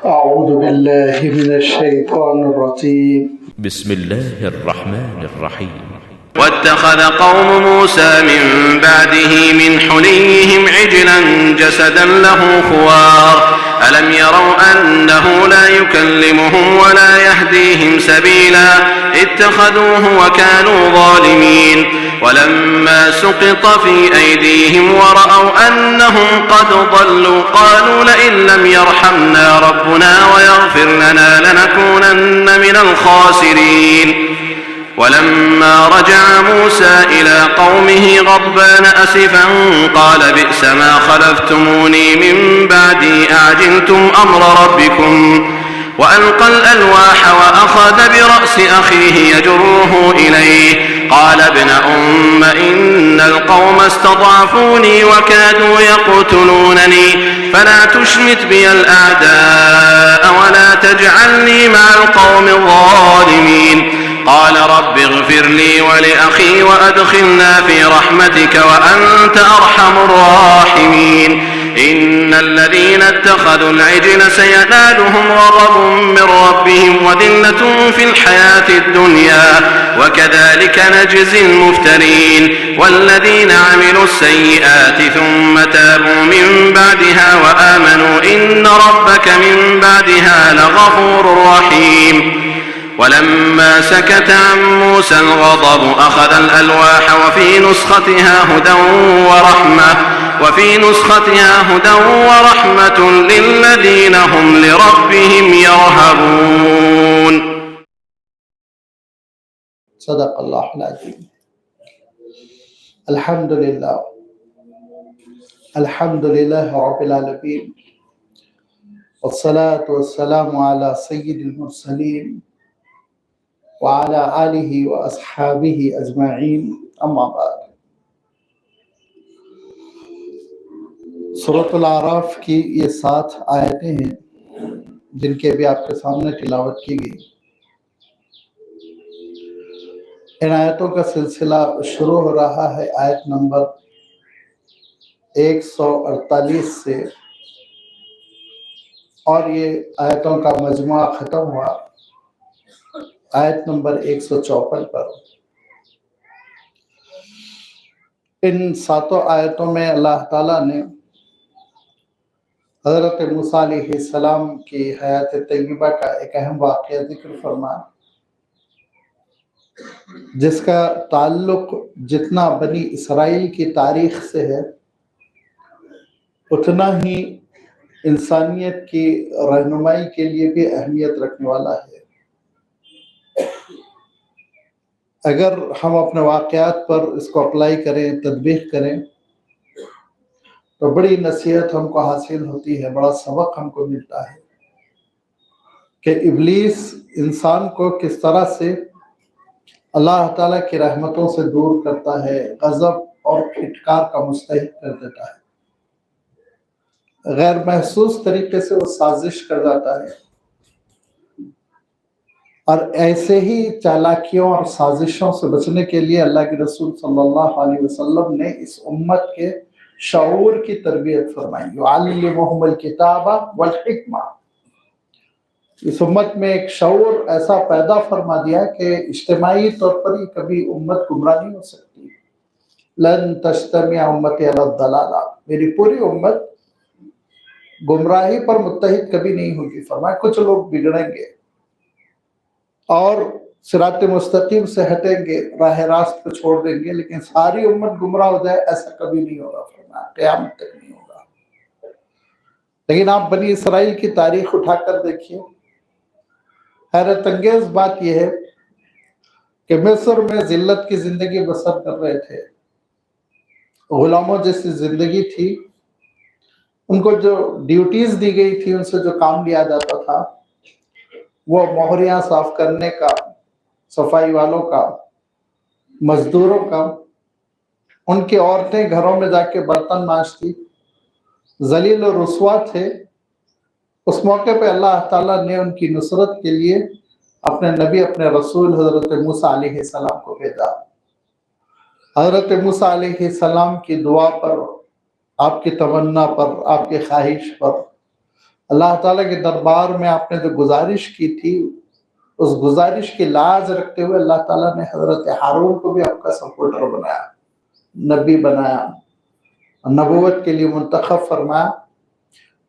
أعوذ بالله من الشيطان الرجيم بسم الله الرحمن الرحيم واتخذ قوم موسى من بعده من حليهم عجلا جسدا له خوار ألم يروا أنه لا يكلمهم ولا يهديهم سبيلا اتخذوه وكانوا ظالمين ولما سقط في أيديهم ورأوا أنهم قد ضلوا قالوا لئن لم يرحمنا ربنا ويغفر لنا لنكونن من الخاسرين ولما رجع موسى إلى قومه غضبان أسفا قال بئس ما خلفتموني من بعدي أعجلتم أمر ربكم وألقى الألواح وأخذ برأس أخيه يجره إليه قال ابن أم إن القوم استضعفوني وكادوا يقتلونني فلا تشمت بي الأعداء ولا تجعلني مع القوم الظالمين قال رب اغفر لي ولأخي وأدخلنا في رحمتك وأنت أرحم الراحمين إن الذين اتخذوا العجل سينالهم غضب من ربهم وذلة في الحياة الدنيا وكذلك نجزي المفترين والذين عملوا السيئات ثم تابوا من بعدها وآمنوا إن ربك من بعدها لغفور رحيم ولما سكت عن موسى الغضب أخذ الألواح وفي نسختها هدى ورحمة للذين هم لربهم يرهبون. صدق الله العظيم. الحمد لله رب العالمين والصلاة والسلام على سيد المرسلين وعلى آلہ وأصحابہ اجمعین اما بعد. سورۃ الاعراف کی یہ 7 آیتیں ہیں جن کے بھی آپ کے سامنے تلاوت کی گئی. ان آیتوں کا سلسلہ شروع ہو رہا ہے آیت نمبر 148 سے اور یہ آیتوں کا مجموعہ ختم ہوا آیت نمبر 154 پر. ان 7 آیتوں میں اللہ تعالیٰ نے حضرت موسیٰ علیہ السلام کی حیات طیبہ کا ایک اہم واقعہ ذکر فرمایا جس کا تعلق جتنا بنی اسرائیل کی تاریخ سے ہے اتنا ہی انسانیت کی رہنمائی کے لیے بھی اہمیت رکھنے والا ہے. اگر ہم اپنے واقعات پر اس کو اپلائی کریں، تطبیق کریں تو بڑی نصیحت ہم کو حاصل ہوتی ہے، بڑا سبق ہم کو ملتا ہے کہ ابلیس انسان کو کس طرح سے اللہ تعالیٰ کی رحمتوں سے دور کرتا ہے، غضب اور پھٹکار کا مستحق کر دیتا ہے، غیر محسوس طریقے سے وہ سازش کر جاتا ہے. اور ایسے ہی چالاکیوں اور سازشوں سے بچنے کے لیے اللہ کے رسول صلی اللہ علیہ وسلم نے اس امت کے شعور کی تربیت فرمائی. یعلمہم الکتاب والحکمہ. اس امت میں ایک شعور ایسا پیدا فرما دیا کہ اجتماعی طور پر ہی کبھی امت گمراہ نہیں ہو سکتی. لن تجتمع امتی علی الضلالہ. میری پوری امت گمراہی پر متحد کبھی نہیں ہوگی. فرمایا کچھ لوگ بگڑیں گے اور صراط مستقیم سے ہٹیں گے، راہ راست کو چھوڑ دیں گے، لیکن ساری امت گمراہ ہو جائے ایسا کبھی نہیں ہوگا. فرمایا قیامت تک نہیں ہوگا. لیکن آپ بنی اسرائیل کی تاریخ اٹھا کر دیکھیے، حیرت انگیز بات یہ ہے کہ مصر میں ذلت کی زندگی بسر کر رہے تھے، غلاموں جیسی زندگی تھی. ان کو جو ڈیوٹیز دی گئی تھی، ان سے جو کام لیا جاتا تھا وہ مہریاں صاف کرنے کا، صفائی والوں کا، مزدوروں کا. ان کی عورتیں گھروں میں جا کے برتن مانجتی، ذلیل و رسوا تھے. اس موقع پہ اللہ تعالیٰ نے ان کی نصرت کے لیے اپنے نبی، اپنے رسول حضرت موسیٰ علیہ السلام کو بھیجا. حضرت موسیٰ علیہ السلام کی دعا پر، آپ کی تمنا پر، آپ کی خواہش پر اللہ تعالیٰ کے دربار میں آپ نے جو گزارش کی تھی اس گزارش کی لاج رکھتے ہوئے اللہ تعالیٰ نے حضرت ہارون کو بھی آپ کا سپورٹر بنایا، نبی بنایا، نبوت کے لیے منتخب فرمایا۔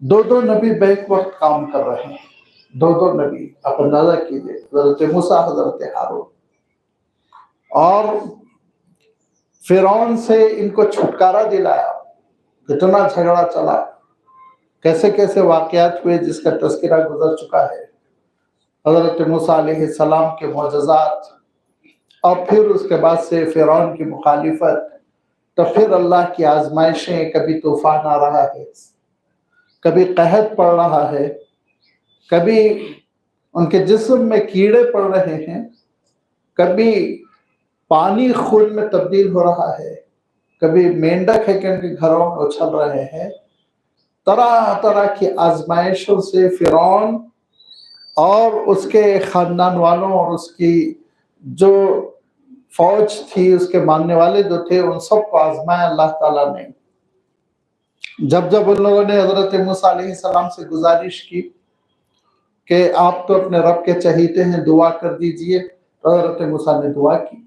دو نبی بیک وقت کام کر رہے ہیں، دو نبی، آپ اندازہ کیجئے، حضرت موسیٰ، حضرت ہارون، اور فرعون سے ان کو چھٹکارا دلایا۔ کتنا جھگڑا چلا، کیسے کیسے واقعات ہوئے جس کا تذکرہ گزر چکا ہے، حضرت موسیٰ علیہ السلام کے معجزات، اور پھر اس کے بعد سے فرعون کی مخالفت، تو پھر اللہ کی آزمائشیں، کبھی طوفان آ رہا ہے، کبھی قحط پڑ رہا ہے، کبھی ان کے جسم میں کیڑے پڑ رہے ہیں، کبھی پانی خون میں تبدیل ہو رہا ہے، کبھی مینڈک ہے کہ ان کے گھروں میں اچھل رہے ہیں۔ طرح طرح کی آزمائشوں سے فرعون اور اس کے خاندان والوں اور اس کی جو فوج تھی، اس کے ماننے والے جو تھے، ان سب کو آزمایا اللہ تعالیٰ نے۔ جب ان لوگوں نے حضرت موسیٰ علیہ السلام سے گزارش کی کہ آپ تو اپنے رب کے چہیتے ہیں، دعا کر دیجئے، تو حضرت موسیٰ نے دعا کی،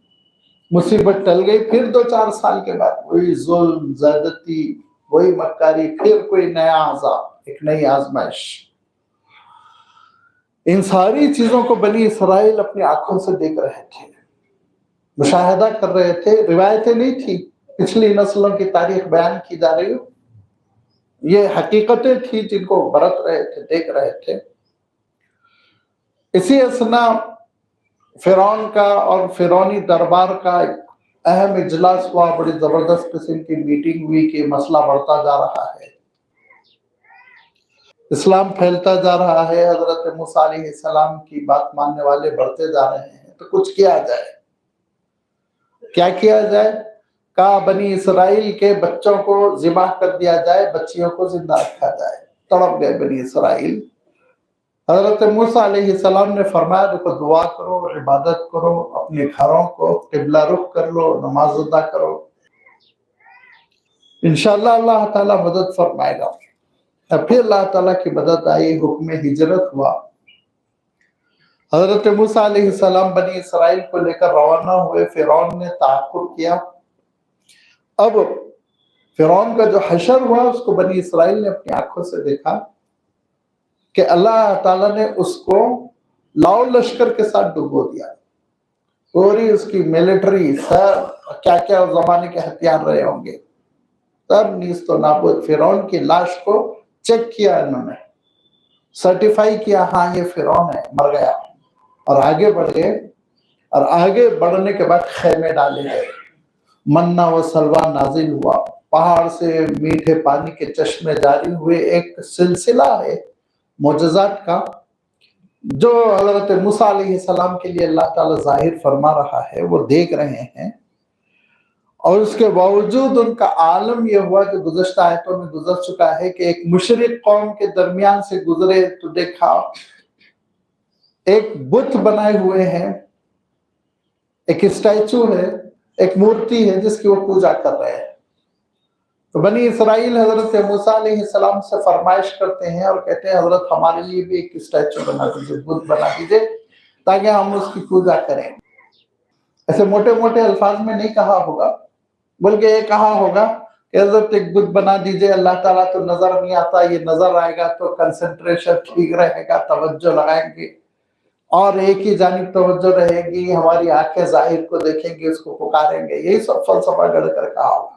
مصیبت ٹل گئی۔ پھر 2-4 سال کے بعد وہی ظلم، زیادتی، وہی مکاری، پھر کوئی نیا عذاب، ایک نئی آزمائش۔ ان ساری چیزوں کو بنی اسرائیل اپنی آنکھوں سے دیکھ رہے تھے، مشاہدہ کر رہے تھے۔ روایتیں نہیں تھی، پچھلی نسلوں کی تاریخ بیان کی جا رہی ہو، یہ حقیقتیں تھی جن کو برت رہے تھے، دیکھ رہے تھے۔ اسی اثنا فرعون کا اور فرعونی دربار کا ایک اہم اجلاس ہوا، بڑی زبردست قسم کی میٹنگ ہوئی کہ مسئلہ بڑھتا جا رہا ہے، اسلام پھیلتا جا رہا ہے، حضرت موسیٰ علیہ السلام کی بات ماننے والے بڑھتے جا رہے ہیں، تو کچھ کیا جائے؟ کیا کیا جائے؟ کہا بنی اسرائیل کے بچوں کو ذبح کر دیا جائے، بچیوں کو زندہ رکھا جائے۔ تڑپ گئے بنی اسرائیل۔ حضرت موسیٰ علیہ السلام نے فرمایا دیکھو، دعا کرو، عبادت کرو، اپنے گھروں کو قبلہ رخ کر لو، نماز ادا کرو، انشاءاللہ اللہ تعالیٰ مدد فرمائے گا۔ پھر اللہ تعالیٰ کی مدد آئی، حکم ہجرت ہوا۔ حضرت موسیٰ علیہ السلام بنی اسرائیل کو لے کر روانہ ہوئے۔ فرعون نے تعاقب کیا۔ اب فرعون کا جو حشر ہوا اس کو بنی اسرائیل نے اپنی آنکھوں سے دیکھا کہ اللہ تعالیٰ نے اس کو لاؤ لشکر کے ساتھ ڈبو دیا، پوری اس کی ملٹری، سر کیا کیا اس زمانے کے ہتھیار رہے ہوں گے، تب نیست و نابود۔ فرعون کی لاش کو چیک کیا، انہوں نے سرٹیفائی کیا، ہاں یہ فرعون ہے، مر گیا، اور آگے بڑھ گئے۔ اور آگے بڑھنے کے بعد خیمے ڈالے گئے، منہ و سلوہ نازل ہوا، پہاڑ سے میٹھے پانی کے چشمے جاری ہوئے۔ ایک سلسلہ ہے معجزات کا جو حضرت موسیٰ علیہ السلام کے لیے اللہ تعالیٰ ظاہر فرما رہا ہے، وہ دیکھ رہے ہیں۔ اور اس کے باوجود ان کا عالم یہ ہوا جو گزشتہ آیتوں میں گزر چکا ہے کہ ایک مشرک قوم کے درمیان سے گزرے تو دیکھا ایک بت بنائے ہوئے ہیں، ایک اسٹیچو ہے، ایک مورتی ہے جس کی وہ پوجا کر رہے ہیں۔ تو بنی اسرائیل حضرت موسیٰ علیہ السلام سے فرمائش کرتے ہیں اور کہتے ہیں حضرت ہمارے لیے بھی ایک اسٹیچو بنا دیجئے، بت بنا دیجئے تاکہ ہم اس کی پوجا کریں۔ ایسے موٹے موٹے الفاظ میں نہیں کہا ہوگا، بلکہ یہ کہا ہوگا کہ حضرت ایک بت بنا دیجئے، اللہ تعالیٰ تو نظر نہیں آتا، یہ نظر آئے گا تو کنسنٹریشن ٹھیک رہے گا، توجہ لگائیں گے، اور ایک ہی جانب توجہ رہے گی، ہماری آنکھیں ظاہر کو دیکھیں گے، اس کو پکاریں گے، یہی سب فلسفہ گڑھ کر کہا ہوگا۔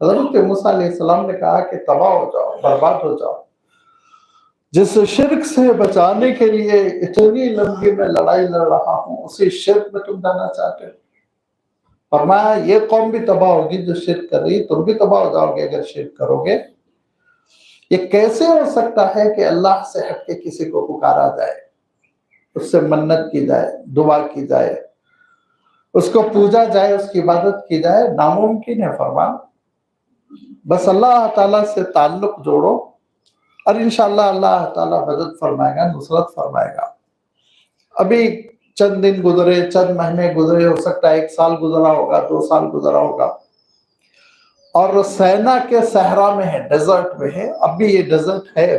حضرت موسیٰ علیہ السلام نے کہا کہ تباہ ہو جاؤ، برباد ہو جاؤ، جس شرک سے بچانے کے لیے اتنی لمبی میں لڑائی لڑ رہا ہوں، اسی شرک میں تم جانا چاہتے ہو۔ فرمایا یہ قوم بھی تباہ ہوگی جو شرک کر رہی، تم بھی تباہ ہو جاؤ گے اگر شرک کرو گے۔ یہ کیسے ہو سکتا ہے کہ اللہ سے ہٹ کے کسی کو پکارا جائے، اس سے منت کی جائے، دعا کی جائے، اس کو پوجا جائے، اس کی عبادت کی جائے؟ ناممکن ہے۔ فرمایا بس اللہ تعالیٰ سے تعلق جوڑو اور انشاءاللہ اللہ تعالیٰ مدد فرمائے گا، نصرت فرمائے گا۔ ابھی چند دن گزرے، چند مہینے گزرے، ہو سکتا ہے 1 سال گزرا ہوگا، 2 سال گزرا ہوگا، اور سینا کے صحرا میں ہے، ڈیزرٹ میں ہے، اب بھی یہ ڈیزرٹ ہے،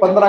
15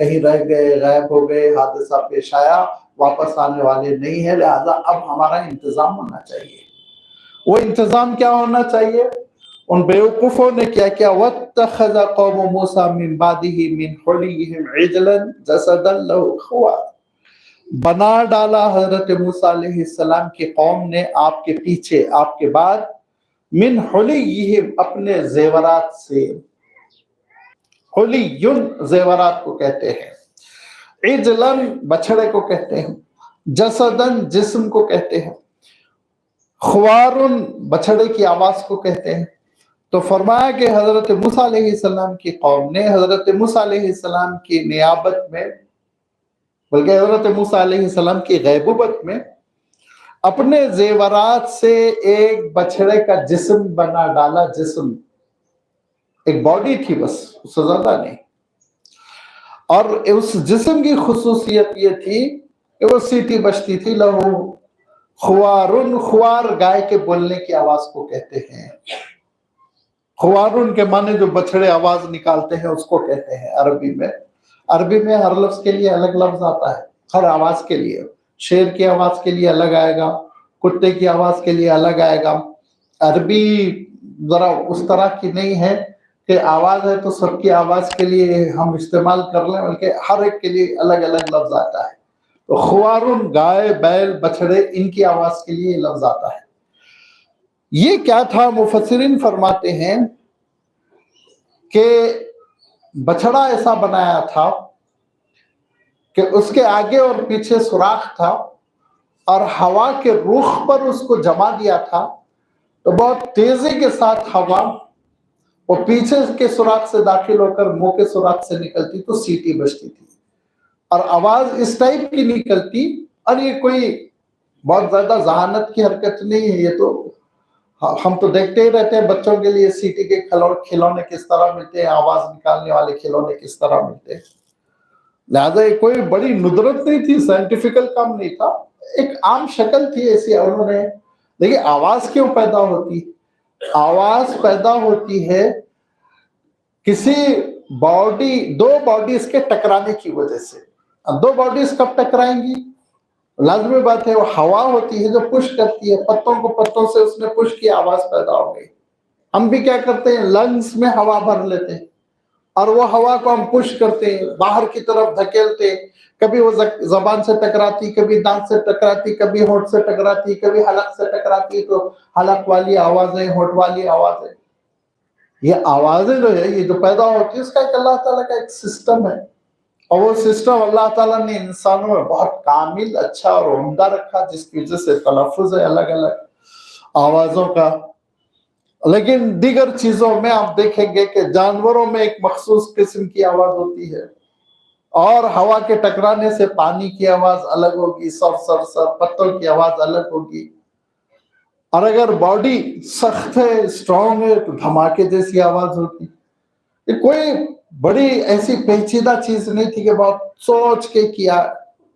کہیں رہ گئے، غائب ہو گئے، حادثہ پیش آیا، واپس آنے والے نہیں ہے، لہذا اب ہمارا انتظام ہونا چاہیے۔ وہ انتظام کیا ہونا چاہیے؟ ان بیوقوفوں نے کیا کیا؟ وَاتَّخَذَ قَوْمُ مُوسَىٰ مِن بَعْدِهِ مِنْ حُلِيِّهِمْ عِجْلًا جَسَدًا لَهُ خُوَارٌ، بنا ڈالا حضرت موسیٰ علیہ السلام کی قوم نے آپ کے پیچھے، آپ کے بعد، من حلیہم، اپنے زیورات سے۔ حلیٌ زیورات کو کہتے ہیں، عجلن بچڑے کو کہتے ہیں، جسدن جسم کو کہتے ہیں، خوارن بچڑے کی آواز کو کہتے ہیں۔ تو فرمایا کہ حضرت موسیٰ علیہ السلام کی قوم نے حضرت موسیٰ علیہ السلام کی نیابت میں، بلکہ حضرت موسیٰ علیہ السلام کی غیبوبت میں، اپنے زیورات سے ایک بچڑے کا جسم بنا ڈالا۔ جسم ایک باڈی تھی بس، اس سے زیادہ نہیں، اور اس جسم کی خصوصیت یہ تھی کہ وہ سیٹی بجتی تھی، لہو خوارن، خوار گائے کے بولنے کی آواز کو کہتے ہیں۔ خوارن کے معنی جو بچڑے آواز نکالتے ہیں اس کو کہتے ہیں عربی میں۔ عربی میں ہر لفظ کے لیے الگ لفظ آتا ہے، ہر آواز کے لیے۔ شیر کی آواز کے لیے الگ آئے گا، کتے کی آواز کے لیے الگ آئے گا۔ عربی ذرا اس طرح کی نہیں ہے کہ آواز ہے تو سب کی آواز کے لیے ہم استعمال کر لیں، بلکہ ہر ایک کے لیے الگ الگ لفظ آتا ہے۔ تو خوارن گائے، بیل، بچڑے، ان کی آواز کے لیے لفظ آتا ہے۔ یہ کیا تھا؟ مفسرین فرماتے ہیں کہ بچڑا ایسا بنایا تھا کہ اس کے آگے اور پیچھے سوراخ تھا، اور ہوا کے رخ پر اس کو جما دیا تھا، تو بہت تیزی کے ساتھ ہوا وہ پیچھے کے سوراخ سے داخل ہو کر منہ کے سوراخ سے نکلتی تو سیٹی بجتی تھی، اور آواز اس ٹائپ کی نکلتی۔ اور یہ کوئی بہت زیادہ ذہانت کی حرکت نہیں ہے، یہ تو ہم تو دیکھتے ہی رہتے ہیں بچوں کے لیے سیٹی کے کھلونے کس طرح ملتے ہیں، آواز نکالنے والے کھلونے کس طرح ملتے ہیں۔ لہذا یہ کوئی بڑی ندرت نہیں تھی، سائنٹیفیکل کام نہیں تھا، ایک عام شکل تھی ایسی۔ انہوں نے دیکھیے آواز کیوں پیدا ہوتی؟ آواز پیدا ہوتی ہے کسی باڈی، دو باڈیز کے ٹکرانے کی وجہ سے۔ اب دو باڈیز کب ٹکرائیں گی؟ لازمی بات ہے وہ ہوا ہوتی ہے جو پش کرتی ہے، پتوں کو پتوں سے اس نے پش کی، آواز پیدا ہو گئی۔ ہم بھی کیا کرتے ہیں؟ لنگس میں ہوا بھر لیتے ہیں، اور وہ ہوا کو ہم پش کرتے ہیں، باہر کی طرف دھکیلتے ہیں۔ کبھی وہ زبان سے ٹکراتی، کبھی دانت سے ٹکراتی، کبھی ہونٹ سے ٹکراتی، کبھی حلق سے ٹکراتی، تو حلق والی آوازیں، ہونٹ والی آوازیں۔ یہ آوازیں جو ہے یہ جو پیدا ہوتی ہے، اس کا ایک اللہ تعالیٰ کا ایک سسٹم ہے، اور وہ سسٹم اللہ تعالیٰ نے انسانوں میں بہت کامل، اچھا اور عمدہ رکھا، جس کی وجہ سے تلفظ ہے الگ الگ آوازوں کا۔ لیکن دیگر چیزوں میں آپ دیکھیں گے کہ جانوروں میں ایک مخصوص قسم کی آواز ہوتی ہے، اور ہوا کے ٹکرانے سے پانی کی آواز الگ ہوگی، سر سر سر، پتوں کی آواز الگ ہوگی، اور اگر باڈی سخت ہے، اسٹرانگ ہے، تو دھماکے جیسی آواز ہوگی۔ یہ کوئی بڑی ایسی پیچیدہ چیز نہیں تھی کہ بہت سوچ کے کیا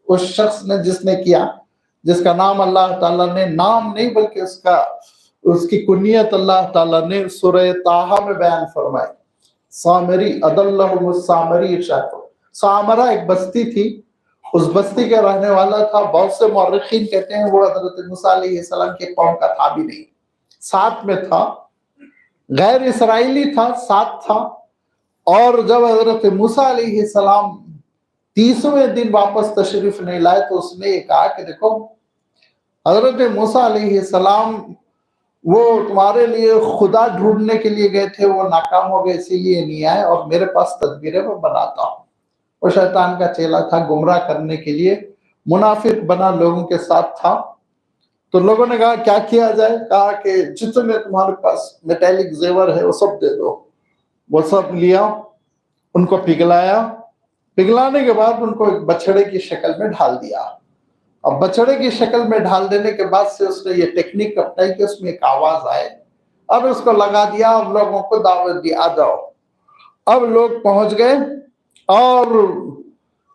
اس شخص نے، جس نے کیا، جس کا نام اللہ تعالیٰ نے، نام نہیں بلکہ اس کی کنیت اللہ تعالیٰ نے سورہ طٰہٰ میں بیان فرمائی۔ سامری، اضلہم السامری، ارشاد۔ سامرا ایک بستی تھی، اس بستی کا رہنے والا تھا۔ بہت سے مورخین کہتے ہیں وہ حضرت موسیٰ علیہ السلام کے قوم کا تھا بھی نہیں، ساتھ میں تھا، غیر اسرائیلی تھا، ساتھ تھا۔ اور جب حضرت موسیٰ علیہ السلام 30ویں دن واپس تشریف نہیں لائے تو اس نے یہ کہا کہ دیکھو حضرت موسیٰ علیہ السلام وہ تمہارے لیے خدا ڈھونڈنے کے لیے گئے تھے، وہ ناکام ہو گئے، اسی لیے نہیں آئے، اور میرے پاس تدبیریں میں بناتا ہوں۔ وہ شیطان کا چیلا تھا، گمراہ کرنے کے لیے منافق بنا لوگوں کے ساتھ تھا۔ تو لوگوں نے کہا کیا کیا جائے؟ کہا کہ جتنے تمہارے پاس میٹیلک زیور ہے وہ سب دے دو۔ وہ سب لیا، ان کو پگھلایا، پگھلانے کے بعد ان کو ایک بچڑے کی شکل میں ڈھال دیا۔ اب بچڑے کی شکل میں ڈھال دینے کے بعد سے اس نے یہ ٹیکنیک اپنائی کہ اس میں ایک آواز آئے، اور اس کو لگا دیا، اور لوگوں کو دعوت دی، آ جاؤ۔ اب لوگ پہنچ گئے، اور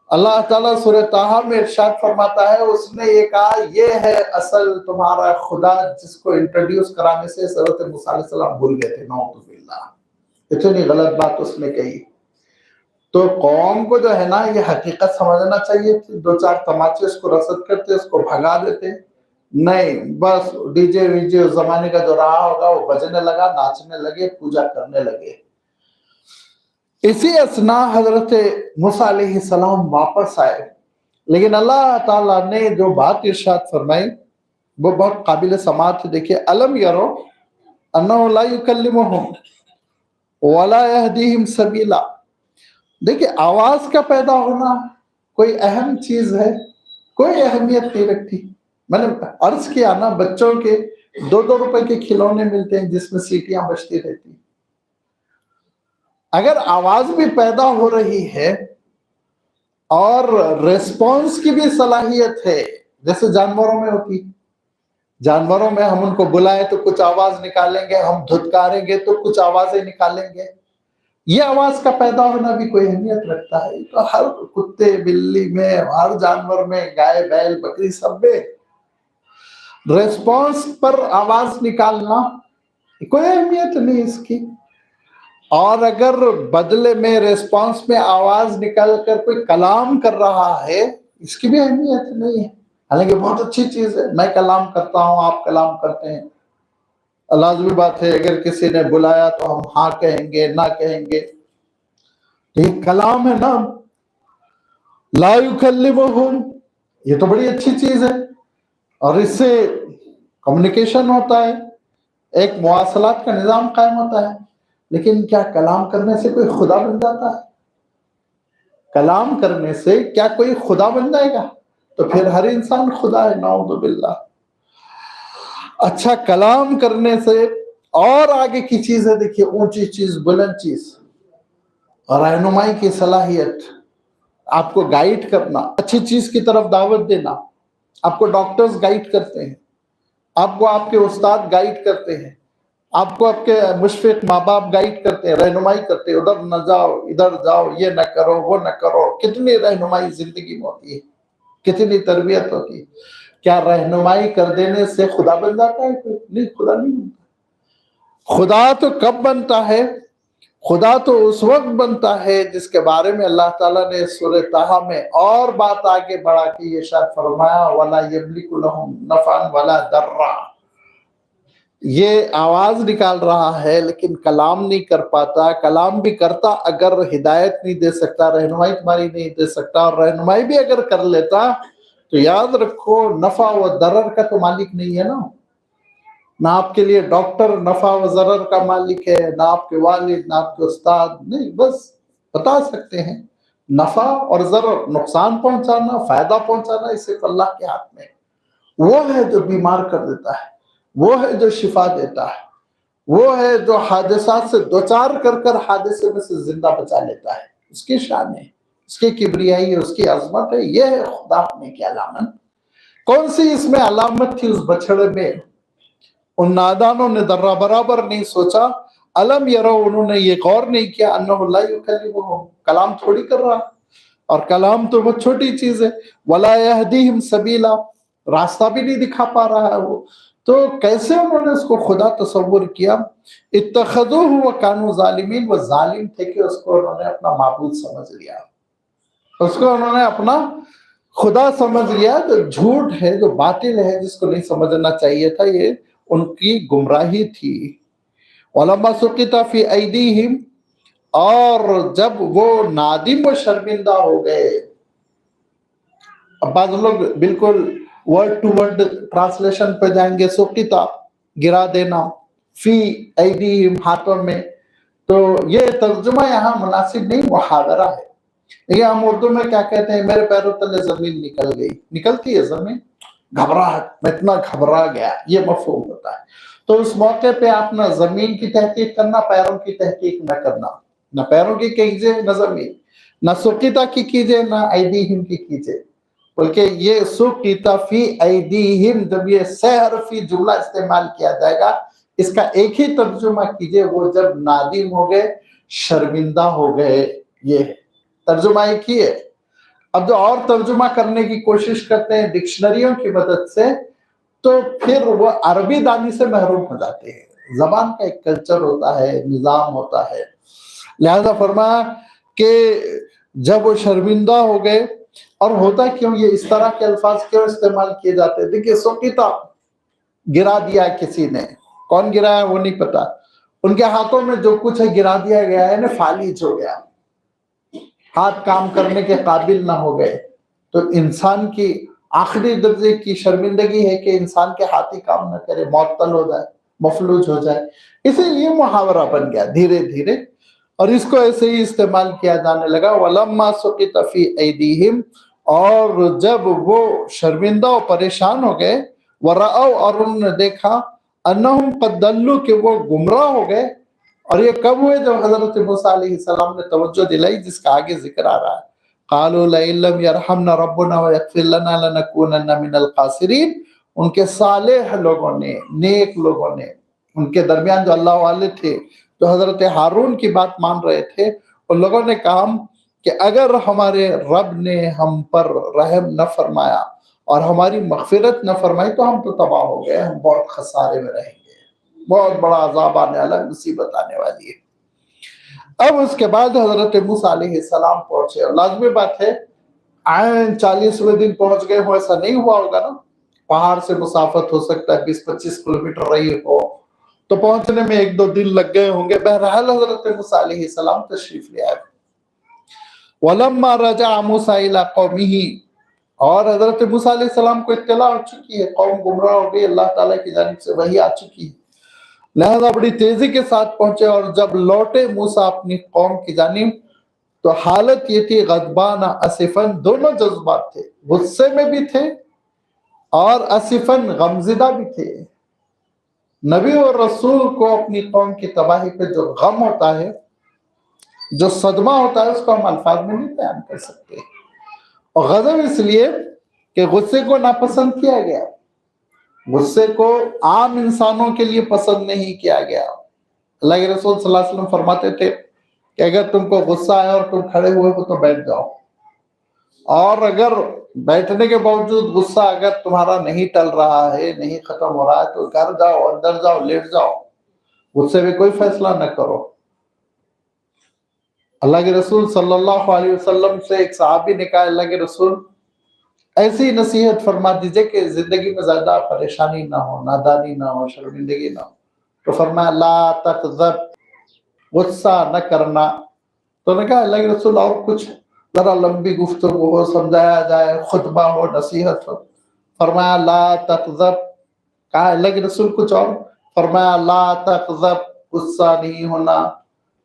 اللہ تعالیٰ سورہ طٰہٰ میں ارشاد فرماتا ہے، اس نے یہ کہا یہ ہے اصل تمہارا خدا، جس کو انٹروڈیوس کرانے سے حضرت موسیٰ علیہ السلام بھول گئے تھے۔ نعوذ باللہ، اتنی غلط بات اس نے کہی۔ تو قوم کو جو ہے نا یہ حقیقت سمجھنا چاہیے تھی. 2-4 تماچے اس کو رصد کرتے, اس کو بھگا دیتے. نہیں, بس ڈی جے ویجے اس زمانے کا جو رہا ہوگا وہ بجنے لگا, ناچنے لگے, پوجا کرنے لگے. اسی اثنا حضرت موسیٰ علیہ السلام واپس آئے, لیکن اللہ تعالیٰ نے جو بات ارشاد فرمائی وہ بہت قابل سماعت ہے. دیکھیے, الم یرو انہ لا یکلمہم ولا یہدیہم سبیلا. دیکھیے, آواز کا پیدا ہونا کوئی اہم چیز ہے, کوئی اہمیت نہیں رکھتی. میں نے عرض کیا نا, بچوں کے 2-2 روپے کے کھلونے ملتے ہیں جس میں سیٹیاں بجتی رہتی. اگر آواز بھی پیدا ہو رہی ہے اور ریسپانس کی بھی صلاحیت ہے, جیسے جانوروں میں ہوتی. جانوروں میں ہم ان کو بلائیں تو کچھ آواز نکالیں گے, ہم دھتکاریں گے تو کچھ آوازیں نکالیں گے. یہ آواز کا پیدا ہونا بھی کوئی اہمیت رکھتا ہے. تو ہر کتے بلی میں, ہر جانور میں, گائے بیل بکری سب میں ریسپانس پر آواز نکالنا کوئی اہمیت نہیں اس کی. اور اگر بدلے میں ریسپانس میں آواز نکال کر کوئی کلام کر رہا ہے, اس کی بھی اہمیت نہیں ہے. حالانکہ بہت اچھی چیز ہے, میں کلام کرتا ہوں, آپ کلام کرتے ہیں. لازمی بات ہے اگر کسی نے بلایا تو ہم ہاں کہیں گے, نہ کہیں گے. یہ کلام ہے نا, لا یکلمہم, یہ تو بڑی اچھی چیز ہے, اور اس سے کمیونیکیشن ہوتا ہے, ایک مواصلات کا نظام قائم ہوتا ہے. لیکن کیا کلام کرنے سے کوئی خدا بن جاتا ہے؟ کلام کرنے سے کیا کوئی خدا بن جائے گا؟ تو پھر ہر انسان خدا ہے, نعوذ باللہ. اچھا, کلام کرنے سے اور آگے کی چیز ہے, دیکھیے, اونچی چیز, بلند چیز, رہنمائی کی صلاحیت, آپ کو گائیڈ کرنا, اچھی چیز کی طرف دعوت دینا. آپ کو ڈاکٹرز گائیڈ کرتے ہیں, آپ کو آپ کے استاد گائیڈ کرتے ہیں, آپ کو آپ کے مشفق ماں باپ گائیڈ کرتے ہیں, رہنمائی کرتے ہیں, ادھر نہ جاؤ, ادھر جاؤ, یہ نہ کرو, وہ نہ کرو. کتنی رہنمائی زندگی میں ہوتی ہے, کتنی تربیت ہوتی ہے. کیا رہنمائی کر دینے سے خدا بن جاتا ہے؟ نہیں, خدا نہیں بنتا. خدا تو کب بنتا ہے؟ خدا تو اس وقت بنتا ہے جس کے بارے میں اللہ تعالیٰ نے سورہ طٰہٰ میں اور بات آگے بڑھا کے یہ ارشاد فرمایا, وَلَا يَمْلِكُ لَهُمْ نَفْعًا وَلَا ضَرًّا. یہ آواز نکال رہا ہے لیکن کلام نہیں کر پاتا. کلام بھی کرتا اگر ہدایت نہیں دے سکتا, رہنمائی تمہاری نہیں دے سکتا, اور رہنمائی بھی اگر کر لیتا تو یاد رکھو نفع و ضرر کا تو مالک نہیں ہے نا. نہ آپ کے لیے ڈاکٹر نفع و ضرر کا مالک ہے, نہ آپ کے والد, نہ آپ کے استاد. نہیں, بس بتا سکتے ہیں نفع اور ضرر, نقصان پہنچانا, فائدہ پہنچانا, اس صرف اللہ کے ہاتھ میں. وہ ہے جو بیمار کر دیتا ہے, وہ ہے جو شفا دیتا ہے, وہ ہے جو حادثات سے دوچار کر کر حادثے میں سے زندہ بچا لیتا ہے. اس کی شان ہے, اس کی کبریائی ہے, اس کی عظمت ہے. یہ ہے خدا ہونے کی علامت. کون سی اس میں علامت تھی اس بچڑے میں؟ ان نادانوں نے ذرہ برابر نہیں سوچا. الم یرو, انہوں نے یہ غور نہیں کیا, انہ لا یکلمہم, کلام تھوڑی کر رہا, اور کلام تو بہت چھوٹی چیز ہے. ولا یہدیہم سبیلا, راستہ بھی نہیں دکھا پا رہا ہے وہ. تو کیسے انہوں نے اس کو خدا تصور کیا؟ اتخذوہ وکانوا ظالمین, وہ ظالم تھے کہ اس کو انہوں نے اپنا معبود سمجھ لیا, اس کو انہوں نے اپنا خدا سمجھ لیا. جو جھوٹ ہے, جو باطل ہے, جس کو نہیں سمجھنا چاہیے تھا, یہ ان کی گمراہی تھی. وَلَمَّا سُقِطَ فِي أَيْدِيهِمْ, اور جب وہ نادم و شرمندہ ہو گئے. اب بعض لوگ بالکل ورڈ ٹو ورڈ ٹرانسلیشن پہ جائیں گے, سُقِطَ گرا دینا, فی ایدیہم ہاتھوں میں, تو یہ ترجمہ یہاں مناسب نہیں, محاورہ ہے. یہ ہم اردو میں کیا کہتے ہیں, میرے پیروں تلے زمین نکل گئی. نکلتی ہے زمین, گھبراہٹ, میں اتنا گھبرا گیا, یہ مفہوم ہوتا ہے. تو اس موقع پہ آپ نہ زمین کی تحقیق کرنا, پیروں کی تحقیق نہ کرنا, نہ پیروں کی کیجئے نہ زمین, نہ سقیتا کی کیجئے نہ ایدیہم کی کیجئے, بلکہ یہ سقیتا فی ایدیہم, جب یہ سہ حرفی جملہ استعمال کیا جائے گا, اس کا ایک ہی ترجمہ کیجئے, وہ جب نادم ہو گئے, شرمندہ ہو گئے. یہ ترجمہ ایک ہی ہے. اب جو اور ترجمہ کرنے کی کوشش کرتے ہیں ڈکشنریوں کی مدد سے, تو پھر وہ عربی دانی سے محروم ہو جاتے ہیں. زبان کا ایک کلچر ہوتا ہے, نظام ہوتا ہے. لہذا فرمایا کہ جب وہ شرمندہ ہو گئے، اور ہوتا کیوں یہ اس طرح کے الفاظ کیوں استعمال کیے جاتے ہیں؟ دیکھیے سوکیتا گرا دیا کسی نے، کون گرایا وہ نہیں پتا، ان کے ہاتھوں میں جو کچھ ہے گرا دیا گیا ہے نا، فالج ہو گیا، ہاتھ کام کرنے کے قابل نہ ہو گئے۔ تو انسان کی آخری درجے کی شرمندگی ہے کہ انسان کے ہاتھ ہی کام نہ کرے، معطل ہو جائے، مفلوج ہو جائے۔ اسی لیے محاورہ بن گیا دھیرے دھیرے، اور اس کو ایسے ہی استعمال کیا جانے لگا۔ وَلَمَّا سُقِطَ فِي أَيْدِيهِمْ، اور جب وہ شرمندہ و پریشان ہو گئے، وَرَأَوْا، اور انہوں نے دیکھا، أَنَّهُمْ قَدْ ضَلُّوا، کہ وہ گمراہ ہو گئے۔ اور یہ کب ہوئے؟ جب حضرت موسیٰ علیہ السلام نے توجہ دلائی، جس کا آگے ذکر آ رہا ہے۔ قَالُوا لَئِن لَّمْ يَرْحَمْنَا رَبُّنَا وَيَغْفِرْ لَنَا لَنَكُونَنَّ مِنَ الْخَاسِرِينَ۔ ان کے صالح لوگوں نے، نیک لوگوں نے، ان کے درمیان جو اللہ والے تھے، جو حضرت ہارون کی بات مان رہے تھے، ان لوگوں نے کہا کہ اگر ہمارے رب نے ہم پر رحم نہ فرمایا اور ہماری مغفرت نہ فرمائی تو ہم تو تباہ ہو گئے، ہم بہت خسارے میں رہیں گے، بہت بڑا عذاب آنے والا، مصیبت آنے والی ہے۔ اب اس کے بعد حضرت موسیٰ علیہ السلام پہنچے، اور لازمی بات ہے عین 40ویں دن پہنچ گئے ہو ایسا نہیں ہوا ہوگا نا، پہاڑ سے مسافت ہو سکتا ہے 20-25 کلومیٹر رہی ہو تو پہنچنے میں 1-2 دن لگ گئے ہوں گے۔ بہرحال حضرت موسیٰ علیہ السلام تشریف لے آئے۔ وَلَمَّا رَجَعَ مُوسَىٰ إِلَىٰ قَوْمِهِ، اور حضرت موسیٰ علیہ السلام کو اطلاع ہو چکی ہے، قوم گمراہ ہو گئی، اللہ تعالیٰ کی جانب سے وحی آ چکی ہے، لہذا بڑی تیزی کے ساتھ پہنچے۔ اور جب لوٹے موسیٰ اپنی قوم کی جانب تو حالت یہ تھی غضبان اسفن، دونوں جذبات تھے، غصے میں بھی تھے اور اسفن غمزدہ بھی تھے۔ نبی اور رسول کو اپنی قوم کی تباہی پہ جو غم ہوتا ہے، جو صدمہ ہوتا ہے، اس کو ہم الفاظ میں نہیں بیان کر سکتے۔ اور غضب اس لیے کہ غصے کو ناپسند کیا گیا، غصے کو عام انسانوں کے لیے پسند نہیں کیا گیا۔ اللہ کے رسول صلی اللہ علیہ وسلم فرماتے تھے کہ اگر تم کو غصہ آئے اور تم کھڑے ہوئے ہو تو بیٹھ جاؤ، اور اگر بیٹھنے کے باوجود غصہ اگر تمہارا نہیں ٹل رہا ہے، نہیں ختم ہو رہا ہے، تو گھر جاؤ، اندر جاؤ، لیٹ جاؤ، غصے میں کوئی فیصلہ نہ کرو۔ اللہ کے رسول صلی اللہ علیہ وسلم سے ایک صحابی نے کہا، اللہ کے رسول ایسی نصیحت فرما دیجئے کہ زندگی میں زیادہ پریشانی نہ ہو، نادانی نہ ہو، شرمندگی نہ ہو۔ تو فرمایا لا تغضب، غصہ نہ کرنا۔ تو نے کہا اللہ کے رسول اور کچھ ذرا لمبی گفتگو ہو، سمجھایا جائے، خطبہ ہو، نصیحت ہو۔ فرمایا لا تغضب، کہا اللہ کے رسول کچھ اور؟ فرمایا لا تغضب، غصہ نہیں ہونا،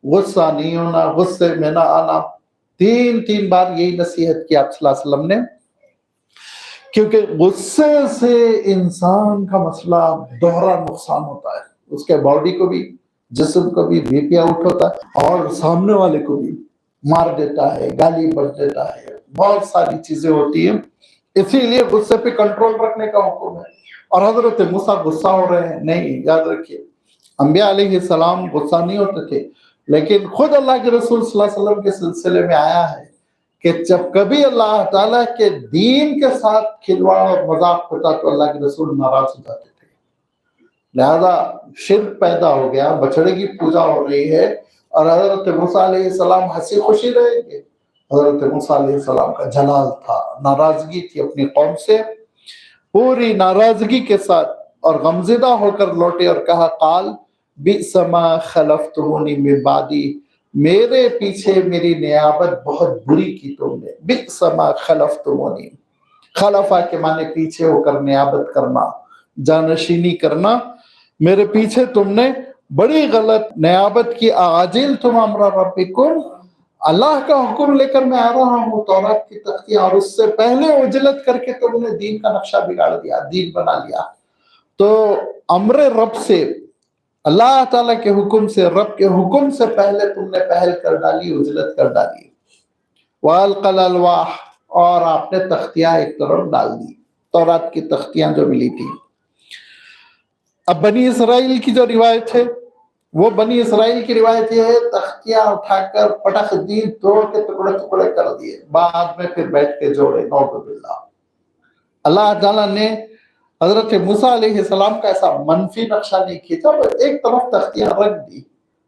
غصہ نہیں ہونا، غصے میں نہ آنا۔ 3 بار یہی نصیحت کی آپ صلی اللہ علیہ وسلم نے، کیونکہ غصے سے انسان کا مسئلہ دوہرا نقصان ہوتا ہے، اس کے باڈی کو بھی، جسم کو بھی بی پی آؤٹ ہوتا ہے، اور سامنے والے کو بھی مار دیتا ہے، گالی بک دیتا ہے، بہت ساری چیزیں ہوتی ہیں۔ اسی لیے غصے پہ کنٹرول رکھنے کا حکم ہے۔ اور حضرت موسیٰ غصہ ہو رہے ہیں؟ نہیں، یاد رکھیے انبیاء علیہ السلام غصہ نہیں ہوتے تھے، لیکن خود اللہ کے رسول صلی اللہ علیہ وسلم کے سلسلے میں آیا ہے کہ جب کبھی اللہ تعالیٰ کے دین کے ساتھ کھلواڑ اور مذاق ہوتا تو اللہ کے رسول ناراض ہو جاتے تھے۔ لہذا شرک پیدا ہو گیا، بچڑے کی پوجا ہو رہی ہے، اور حضرت موسیٰ علیہ السلام ہنسی خوشی رہیں گے۔ حضرت موسیٰ علیہ السلام کا جلال تھا، ناراضگی تھی اپنی قوم سے، پوری ناراضگی کے ساتھ، اور غمزدہ ہو کر لوٹے اور کہا قال بئس ما خلفتمونی من بعدی، میرے پیچھے میری نیابت بہت بری کی تم نے۔ بئس ما خلفتمونی، خلفہ کے معنی پیچھے ہو کر نیابت کرنا، جانشینی کرنا، میرے پیچھے تم نے بڑی غلط نیابت کی۔ اعجلتم امر ربکم، اللہ کا حکم لے کر میں آ رہا ہوں، تورات کی تختیاں، اور اس سے پہلے عجلت کر کے تم نے دین کا نقشہ بگاڑ دیا، دین بنا لیا۔ تو امر رب سے، اللہ تعالیٰ کے حکم سے، رب کے حکم سے پہلے تم نے پہل کر ڈالی، عجلت کر ڈالی۔ وَأَلْقَى الْأَلْوَاحَ، اور آپ نے تختیاں ایک طرف ڈال دی، تورات کی تختیاں جو ملی تھی۔ اب بنی اسرائیل کی جو روایت ہے، وہ بنی اسرائیل کی روایت یہ ہے تختیاں اٹھا کر پٹخ دی، توڑ کے ٹکڑے ٹکڑے کر دیے، بعد میں پھر بیٹھ کے جوڑے، نعوذ باللہ۔ اللہ تعالیٰ نے حضرت موسیٰ علیہ السلام کا ایسا منفی نقشہ نہیں کھینچا، ایک طرف تختیاں رکھ دی،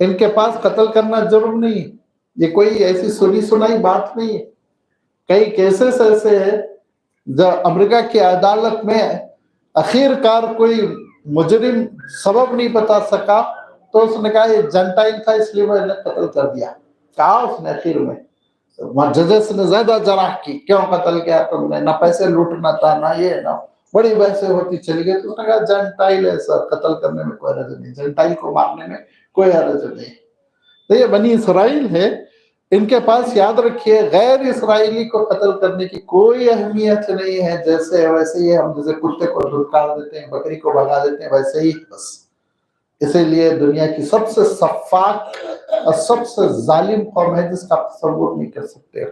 ان کے پاس قتل کرنا جرم نہیں ہے، یہ کوئی ایسی سنی سنائی بات نہیں ہے۔ کئی کیسز ایسے ہیں جو امریکہ کی عدالت میں اخیر کار کوئی مجرم سبب نہیں بتا سکا تو اس نے کہا یہ جنٹائل تھا اس لیے میں نے قتل کر دیا، کہا اس نے اخیر میں ججس نے زیادہ جراح کی، کیوں قتل کیا تم نے، نہ پیسے لوٹنا تھا نہ یہ نہ، بڑی بحثیں ہوتی چلی گئی۔ تو اس نے کہا جنٹائل ہے سر، قتل کرنے میں کوئی حرج نہیں، جنٹائل کو مارنے میں کوئی حرج نہیں۔ تو یہ بنی اسرائیل ہے، ان کے پاس یاد رکھیے غیر اسرائیلی کو قتل کرنے کی کوئی اہمیت نہیں ہے، جیسے ویسے ہی ہم جیسے کتے کو دھتکار دیتے ہیں، بکری کو بھگا دیتے ہیں، ویسے ہی بس۔ اسی لیے دنیا کی سب سے سفاک اور سب سے ظالم قوم ہے جس کا آپ تصور نہیں کر سکتے۔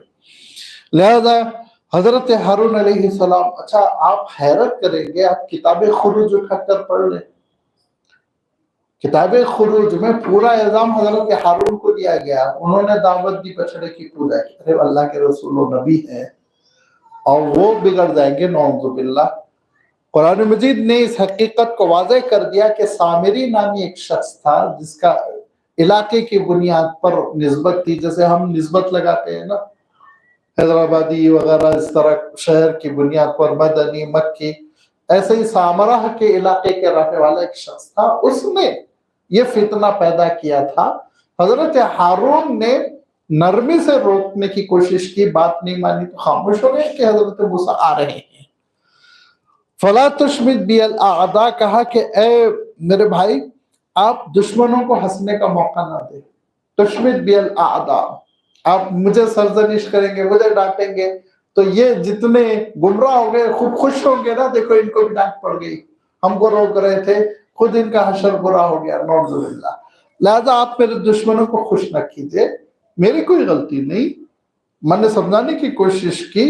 لہذا حضرت ہارون علیہ السلام، اچھا آپ حیرت کریں گے، آپ کتاب خروج اٹھا کر پڑھ لیں، کتاب خروج میں پورا الزام حضرت ہارون کو دیا گیا، انہوں نے دعوت دی بچڑے کی پوجا کی، ارے اللہ کے رسول و نبی ہیں اور وہ بگڑ جائیں گے نعوذ باللہ۔ قرآن مجید نے اس حقیقت کو واضح کر دیا کہ سامری نامی ایک شخص تھا جس کا علاقے کی بنیاد پر نسبت تھی، جیسے ہم نسبت لگاتے ہیں نا حیدرآبادی وغیرہ، اس طرح شہر کی بنیاد پر مدنی، مکی، ایسے ہی سامرہ کے علاقے کے رہنے والا ایک شخص تھا، اس نے یہ فتنہ پیدا کیا تھا۔ حضرت ہارون نے نرمی سے روکنے کی کوشش کی، بات نہیں مانی تو خاموش ہو گئے کہ حضرت موسیٰ آ رہے ہیں۔ فلا تشمت بی الاعداء، کہا کہ اے میرے بھائی آپ دشمنوں کو ہنسنے کا موقع نہ دیں۔ تشمت بی الاعداء، آپ مجھے سرزنش کریں گے، مجھے ڈانٹیں گے تو یہ جتنے گمراہ ہو گئے خوب خوش ہوں گے نا، دیکھو ان کو بھی ڈانٹ پڑ گئی، ہم کو روک رہے تھے، خود ان کا حشر برا ہو گیا، نعوذ باللہ۔ لہذا آپ میرے دشمنوں کو خوش نہ کیجئے، میری کوئی غلطی نہیں، میں نے سمجھانے کی کوشش کی۔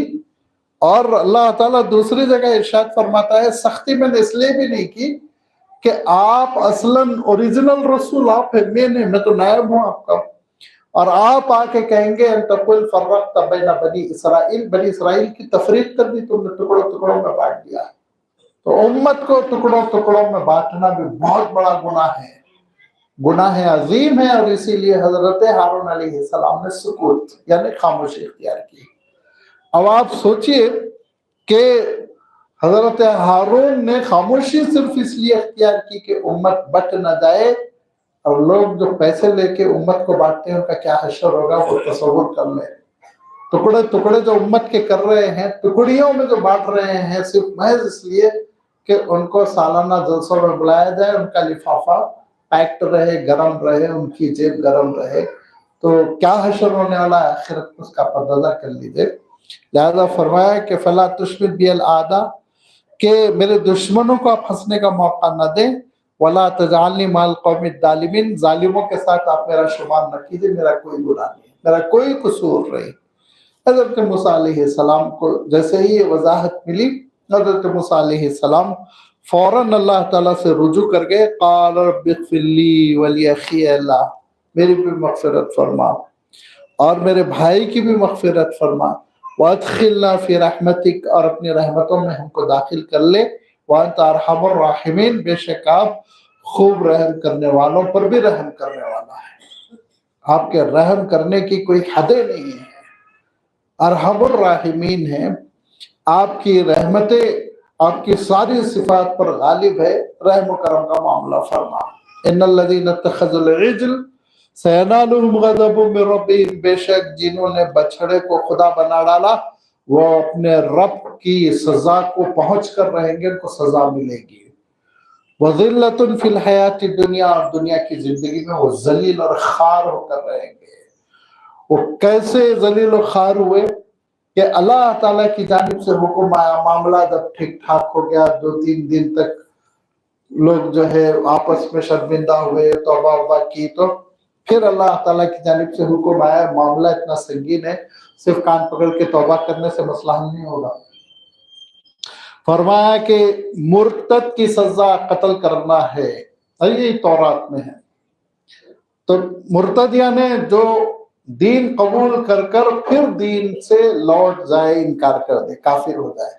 اور اللہ تعالیٰ دوسری جگہ ارشاد فرماتا ہے، سختی میں نے اس لیے بھی نہیں کی کہ آپ اصلاً اوریجنل رسول آپ ہیں، میں تو نائب ہوں آپ کا، اور آپ آ کے کہیں گے ان تقول فرقت بین بنی اسرائیل، بنی اسرائیل کی تفریق کر دی تم نے، ٹکڑوں ٹکڑوں میں بانٹ دیا۔ تو امت کو ٹکڑوں ٹکڑوں میں بانٹنا بھی بہت بڑا گناہ ہے، گناہ عظیم ہے، اور اسی لیے حضرت ہارون علیہ السلام نے سکوت یعنی خاموشی اختیار کی۔ اب آپ سوچئے کہ حضرت ہارون نے خاموشی صرف اس لیے اختیار کی کہ امت بٹ نہ جائے، اور لوگ جو پیسے لے کے امت کو بانٹتے ہیں ان کا کیا حشر ہوگا وہ تصور کر لیں۔ ٹکڑے ٹکڑے جو امت کے کر رہے ہیں، ٹکڑیوں میں جو بانٹ رہے ہیں، صرف محض اس لیے کہ ان کو سالانہ جلسوں میں بلایا جائے، ان کا لفافہ پیکٹ رہے، گرم رہے، ان کی جیب گرم رہے، تو کیا حشر ہونے والا ہے آخرت میں، اس کا پردہ کر لیجئے۔ لہذا فرمایا کہ فلا تشمت بی الاعداء، کہ میرے دشمنوں کو آپ ہنسنے کا موقع نہ دیں، ولا تجعلنی مع القوم الظالمین، ظالموں کے ساتھ آپ میرا شمار نہ کیجئے، میرا کوئی گناہ نہیں، میرا کوئی قصور نہیں۔ حضرت موسیٰ علیہ السلام کو جیسے ہی یہ وضاحت ملی، حضرت موسیٰ علیہ السلام فوراً اللہ تعالیٰ سے رجوع کر گئے، قال رب اغفر لی ولی اللہ، میری بھی مغفرت فرما اور میرے بھائی کی بھی مغفرت فرما، وادخلنا فی رحمتک، اور اپنی رحمتوں میں ہم کو داخل کر لے، وانت ارحم الراحمین، بے شک آپ خوب رحم کرنے والوں پر بھی رحم کرنے والا ہے، آپ کے رحم کرنے کی کوئی حدیں نہیں ہے، ارحم الراحمین ہیں، آپ کی رحمتیں آپ کی ساری صفات پر غالب ہے، رحم و کرم کا معاملہ فرما۔ ان الذین اتخذوا العجل سینالهم غضب من ربهم، بے شک جنہوں نے بچھڑے کو خدا بنا ڈالا وہ اپنے رب کی سزا کو پہنچ کر رہیں گے، ان کو سزا ملے گی۔ وَذِلَّةٌ فِي الْحَيَاةِ الدُّنْيَا، اور دنیا کی زندگی میں وہ ذلیل اور خوار ہو کر رہیں گے۔ وہ کیسے ذلیل و خوار ہوئے کہ اللہ تعالیٰ کی جانب سے حکم آیا، معاملہ جب ٹھیک ٹھاک ہو گیا، 2-3 دن تک لوگ جو ہے آپس میں شرمندہ ہوئے، توبہ وبہ کی، تو پھر اللہ تعالیٰ کی جانب سے حکم آیا، معاملہ اتنا سنگین ہے، صرف کان پکڑ کے توبہ کرنے سے مسئلہ حل نہیں ہوگا۔ فرمایا کہ مرتد کی سزا قتل کرنا ہے، یہی تورات میں ہے۔ تو مرتد یعنی جو دین قبول کر کر پھر دین سے لوٹ جائے، انکار کر دے، کافر ہو جائے،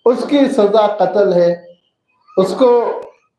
اس کی سزا قتل ہے۔ اس کو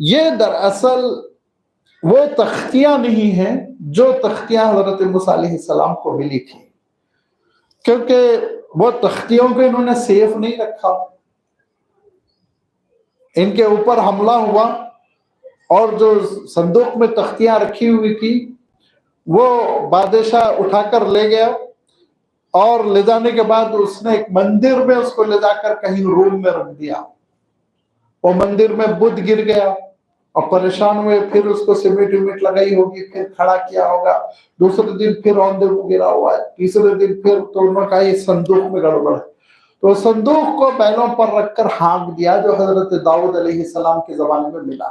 یہ دراصل وہ تختیاں نہیں ہیں جو تختیاں حضرت موسیٰ علیہ السلام کو ملی تھی، کیونکہ وہ تختیوں کو انہوں نے سیف نہیں رکھا، ان کے اوپر حملہ ہوا اور جو صندوق میں تختیاں رکھی ہوئی تھی وہ بادشاہ اٹھا کر لے گیا، اور لے جانے کے بعد اس نے ایک مندر میں اس کو لے جا کر کہیں روم میں رکھ دیا، وہ مندر میں بدھ گر گیا اور پریشان ہوئے، پھر اس کو سیمنٹ ویمنٹ لگائی ہوگی، پھر کھڑا کیا ہوگا، دوسرے دن پھر آن دے گرا ہوا ہے، تیسرے دن پھر تو انہوں نے کہا یہ صندوق میں گڑبڑ ہے، تو صندوق کو بیلوں پر رکھ کر ہانک دیا، جو حضرت داؤد علیہ السلام کے زمانے میں ملا۔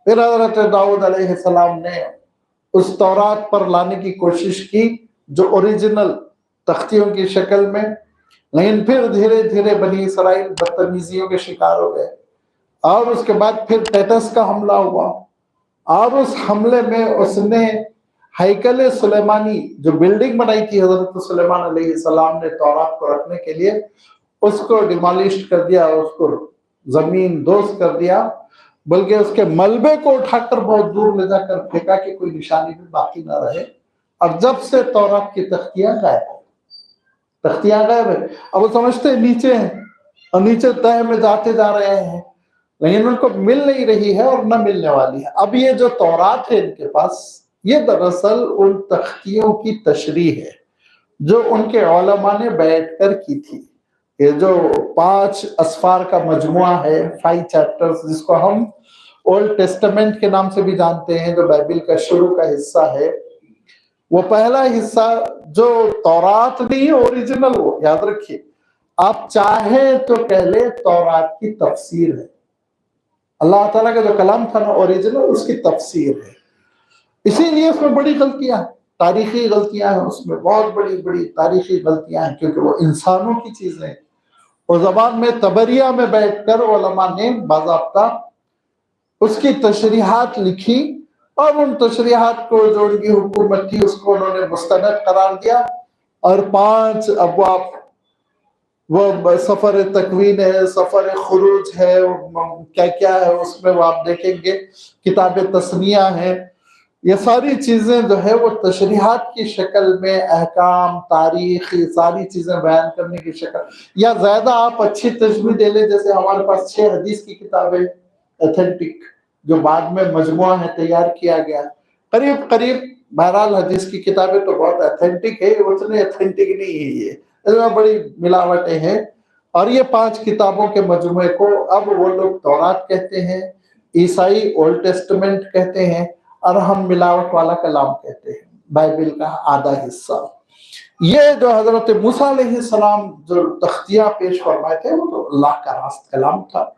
پھر حضرت داؤد علیہ السلام نے اس تورات پر لانے کی کوشش کی جو اوریجنل تختیوں کی شکل میں، لیکن پھر دھیرے دھیرے بنی اسرائیل بدتمیزیوں کے شکار ہو گئے، اور اس کے بعد پھر ٹیٹس کا حملہ ہوا، اور اس حملے میں اس نے ہیکل سلیمانی جو بلڈنگ بنائی تھی حضرت سلیمان علیہ السلام نے تورات کو رکھنے کے لیے، اس کو ڈیمالشڈ کر دیا، اس کو زمین دوز کر دیا، بلکہ اس کے ملبے کو اٹھا کر بہت دور لے جا کر پھینکا کہ کوئی نشانی بھی باقی نہ رہے، اور جب سے تورات کی تختیاں غائب ہیں۔ اب وہ سمجھتے نیچے ہیں اور نیچے تہہ میں جاتے جا رہے ہیں، لیکن ان کو مل نہیں رہی ہے اور نہ ملنے والی ہے۔ اب یہ جو تورات ہے ان کے پاس، یہ دراصل ان تختیوں کی تشریح ہے جو ان کے علماء نے بیٹھ کر کی تھی۔ یہ جو 5 اسفار کا مجموعہ ہے، 5 چیپٹرز، جس کو ہم اولڈ ٹیسٹمنٹ کے نام سے بھی جانتے ہیں، جو بائبل کا شروع کا حصہ ہے، وہ پہلا حصہ جو تورات نہیں اوریجنل، وہ یاد رکھیے، آپ چاہیں تو کہہ لیں تورات کی تفسیر ہے، اللہ تعالیٰ کا جو کلام تھا نا اوریجنل، اس کی تفسیر ہے۔ اسی لیے اس میں بڑی غلطیاں ہیں، تاریخی غلطیاں ہیں، اس میں بہت بڑی بڑی تاریخی غلطیاں ہیں، کیونکہ وہ انسانوں کی چیزیں ہیں۔ اور زبان میں تبریہ میں بیٹھ کر علماء نے باضابطہ اس کی تشریحات لکھی، اور ان تشریحات کو جو ان کی حکومت تھی اس کو انہوں نے مستند قرار دیا، اور 5 ابواب، وہ سفر تکوین ہے، سفر خروج ہے، کیا کیا ہے اس میں وہ آپ دیکھیں گے، کتاب تثنیہ ہے، یہ ساری چیزیں جو ہے وہ تشریحات کی شکل میں احکام، تاریخ، یہ ساری چیزیں بیان کرنے کی شکل، یا زیادہ آپ اچھی تشبیہ دے لیں، جیسے ہمارے پاس 6 حدیث کی کتابیں ایتھنٹک جو بعد میں مجموعہ ہے تیار کیا گیا، قریب قریب، بہرحال حدیث کی کتابیں تو بہت ایتھنٹک ہے، اتنے ایتھنٹک نہیں ہے، یہ اس میں بڑی ملاوٹیں ہیں، اور یہ 5 کتابوں کے مجموعے کو اب وہ لوگ تورات کہتے ہیں، عیسائی اولڈ ٹیسٹمنٹ کہتے ہیں، اور ہم ملاوٹ والا کلام کہتے ہیں، بائبل کا آدھا حصہ۔ یہ جو حضرت موسیٰ علیہ السلام جو تختیاں پیش فرمائے تھے، وہ تو اللہ کا راست کلام تھا،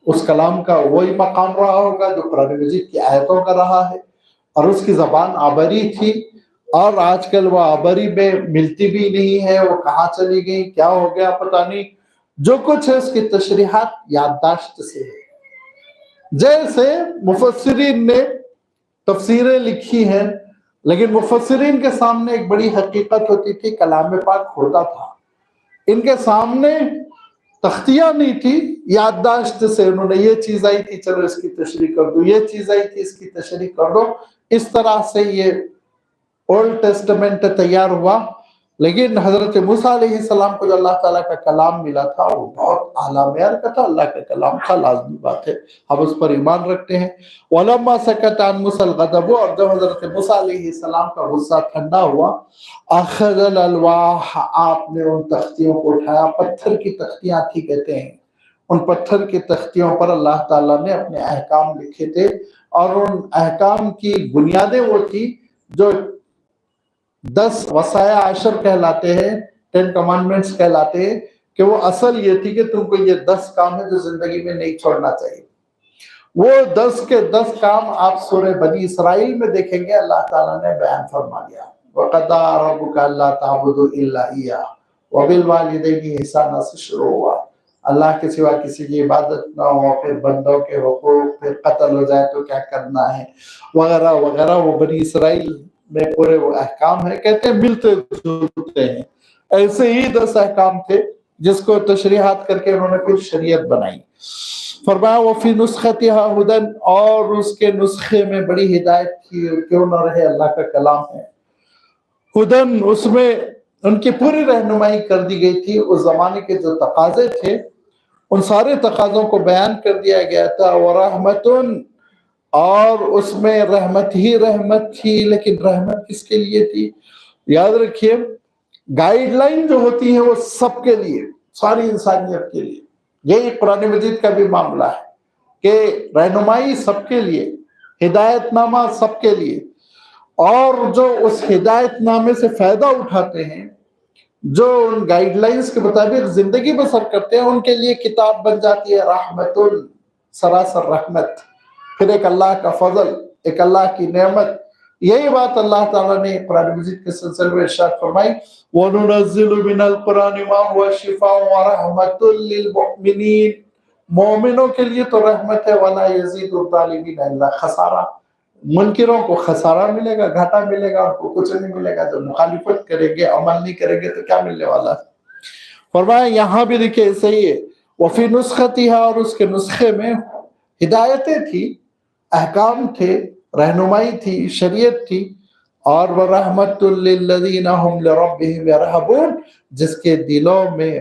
اس کلام کا وہی مقام رہا ہوگا جو قرآن مجید کی آیتوں کا رہا ہے، اور اس کی زبان عبری تھی، اور آج کل وہ عبری میں ملتی بھی نہیں ہے، وہ کہاں چلی گئی، کیا ہو گیا پتہ نہیں، جو کچھ ہے اس کی تشریحات یادداشت سے ہے۔ جیسے مفسرین نے تفسیریں لکھی ہیں، لیکن مفسرین کے سامنے ایک بڑی حقیقت ہوتی تھی، کلام پاک ہوتا تھا، ان کے سامنے تختیاں نہیں تھی، یادداشت سے انہوں نے یہ چیز آئی تھی چلو اس کی تشریح کر دو، یہ چیز آئی تھی اس کی تشریح کر دو، اس طرح سے یہ اولڈ ٹیسٹمنٹ تیار ہوا۔ لیکن حضرت موسیٰ علیہ السلام کو جو اللہ تعالیٰ کا کلام ملا تھا وہ بہت اعلیٰ معیار کا تھا، اللہ کا کلام تھا، لازمی بات ہے، ہم اس پر ایمان رکھتے ہیں۔ وَلَمَّا سَكَتَ عَنْ مُوسَى الْغَضَبُ، اور جب حضرت موسیٰ علیہ السلام کا غصہ ٹھنڈا ہوا، أَخَذَ الْأَلْوَاحَ، آپ نے ان تختیوں کو اٹھایا، پتھر کی تختیاں تھی کہتے ہیں، ان پتھر کی تختیوں پر اللہ تعالیٰ نے اپنے احکام لکھے تھے، اور ان احکام کی بنیادیں وہ تھی جو 10 وصایا عشر کہلاتے ہیں، 10 کمانڈمنٹس کہلاتے ہیں، کہ وہ اصل یہ تھی کہ تم کو یہ 10 کام ہے جو زندگی میں نہیں چھوڑنا چاہیے۔ وہ 10 کے 10 کام آپ سورہ بنی اسرائیل میں دیکھیں گے، اللہ تعالیٰ نے بیان فرما دیا، وَقَضَىٰ رَبُّكَ أَلَّا تَعْبُدُوا إِلَّا إِيَّاهُ وَبِالْوَالِدَيْنِ إِحْسَانًا سے شروع ہوا، اللہ کے سوا کسی کی عبادت نہ ہو، پھر بندوں کے حقوق، پھر قتل ہو جائے تو کیا کرنا ہے، وغیرہ وغیرہ، وہ بنی اسرائیل میں پورے وہ احکام ہیں، کہتے ہیں ملتے جلتے ہیں، ایسے ہی 10 احکام تھے جس کو تشریحات کر کے انہوں نے پھر شریعت بنائی۔ فرمایا وفی نسختہا ہدن، اور اس کے نسخے میں بڑی ہدایت تھی، کیوں نہ رہے، اللہ کا کلام ہے۔ ہدن، اس میں ان کی پوری رہنمائی کر دی گئی تھی، اس زمانے کے جو تقاضے تھے ان سارے تقاضوں کو بیان کر دیا گیا تھا۔ ورحمتن، اور اس میں رحمت ہی رحمت تھی، لیکن رحمت کس کے لیے تھی؟ یاد رکھیے، گائیڈ لائن جو ہوتی ہے وہ سب کے لیے، ساری انسانیت کے لیے۔ یہی قرآن مجید کا بھی معاملہ ہے کہ رہنمائی سب کے لیے، ہدایت نامہ سب کے لیے، اور جو اس ہدایت نامے سے فائدہ اٹھاتے ہیں، جو ان گائیڈ لائنز کے مطابق زندگی بسر کرتے ہیں، ان کے لیے کتاب بن جاتی ہے رحمت، سراسر رحمت۔ پھر ایک اللہ کا فضل، ایک اللہ کی نعمت۔ یہی بات اللہ تعالیٰ نے قرآن مجید کے سلسلے میں ارشاد فرمائی، وَنُنَزِّلُ مِنَ الْقُرْآنِ مَا هُوَ شِفَاءٌ وَرَحْمَةٌ لِّلْمُؤْمِنِينَ، مومنوں کے لیے تو رحمت ہے، وَلَا يَزِيدُ الظَّالِمِينَ إِلَّا خَسَارًا، منکروں کو خسارہ ملے گا، گھاٹا ملے گا، ان کو کچھ نہیں ملے گا۔ جو مخالفت کریں گے، عمل نہیں کریں گے تو کیا ملنے والا ہے؟ فرمایا یہاں بھی دیکھیں صحیح ہے، وفی نسختہا، اور اس کے نسخے میں ہدایتیں تھی، احکام تھے، رہنمائی تھی، شریعت تھی، اور وَرَحْمَةٌ لِّلَّذِينَ هُمْ لِرَبِّهِمْ يَرْهَبُونَ، جس کے دلوں میں